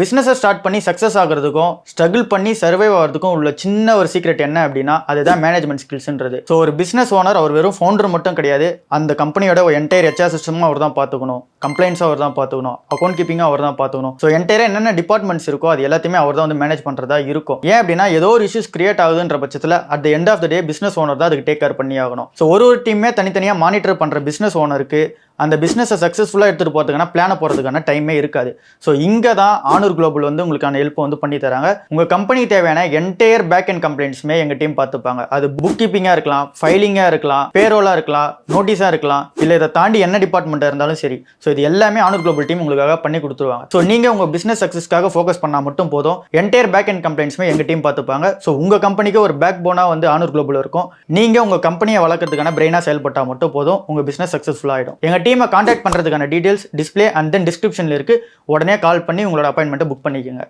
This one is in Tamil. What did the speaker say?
பிசினஸை ஸ்டார்ட் பண்ணி சக்ஸஸ் ஆகிறதுக்கும் ஸ்ட்ரகிள் பண்ணி சர்வைவ் ஆகிறதுக்கும் உள்ள சின்ன ஒரு சீக்ரெட் என்ன அப்படின்னா அதுதான் மேனேஜ்மெண்ட் ஸ்கில்ஸ்ன்றது. ஸோ ஒரு பிசினஸ் ஓனர் அவர் வெறும் ஃபவுண்டர் மட்டும் கிடையாது, அந்த கம்பெனியோட என்டையர் ஹெச்ஆர் சிஸ்டமும் அவர் தான் பார்த்துக்கணும், கம்ப்ளைண்ட்ஸும் அவர் தான் பார்த்துக்கணும், அக்கௌண்ட் கீப்பிங்கும் அவர் தான் பார்த்துக்கணும். ஸோ என்டையராக என்னென்ன டிபார்ட்மெண்ட்ஸ் இருக்கோ அது எல்லாத்தையுமே அவர் தான் வந்து மேனேஜ் பண்ணுறதா இருக்கும். ஏன் அப்படின்னா ஏதோ ஒரு இஷ்யூஸ் கிரியேட் ஆகுதுன்ற பட்சத்தில் at the end of the day business owner தான் அதுக்கு டேக் கேர் பண்ணி ஆகணும். ஸோ ஒரு டீமே தனித்தனியாக மானிட்டர் பண்ணுற பிசினஸ் ஓனருக்கு அந்த பிஸ்னஸை சக்ஸஸ்ஃபுல்லாக எடுத்துகிட்டு போகிறதுக்கான பிளானை போகிறதுக்கான டைமே இருக்காது. ஸோ இங்கே தான் ஆனூர் குளோபல் வந்து உங்களுக்கான ஹெல்ப் வந்து பண்ணி தராங்க. உங்கள் கம்பெனி தேவையான என்டையர் பேக் அண்ட் கம்ப்ளைண்ட்ஸுமே எங்கள் டீம் பார்த்துப்பாங்க. அது புக் கீப்பிங்காக இருக்கலாம், ஃபைலிங்காக இருக்கலாம், பேரோலாக இருக்கலாம், நோட்டீஸாக இருக்கலாம், இல்லை இதை தாண்டி என்ன டிபார்ட்மெண்ட்டாக இருந்தாலும் சரி. ஸோ இது எல்லாமே ஆனூர் குளோபல் டீம் உங்களுக்காக பண்ணி கொடுத்துருவாங்க. ஸோ நீங்கள் உங்கள் பிஸ்னஸ் சக்ஸஸ்க்காக ஃபோக்கஸ் பண்ணால் மட்டும் போதும், என்டையர் பேக் அண்ட் கம்ப்ளைண்ட்ஸுமே எங்கள் டீம் பார்த்துப்பாங்க. ஸோ உங்கள் கம்பெனிக்கு ஒரு பேக் போனாக வந்து ஆனூர் குளோபல் இருக்கும். நீங்கள் உங்கள் கம்பெனியை வளர்க்கறதுக்கான பிரெயினாக செயல்பட்டால் மட்டும் போதும், உங்கள் பிஸ்னஸ் சக்ஸஸ்ஃபுல் ஆகிடும். எங்கள் டீமை கான்டாக்ட் பண்ணுறது டீடைல்ஸ் டிஸ்ப்ளே அண்ட் தென் டிஸ்கிரிப்ஷன்ல இருக்கு. உடனே கால் பண்ணி உங்களோட அப்பாயின்மெண்ட்டை புக் பண்ணிக்கோங்க.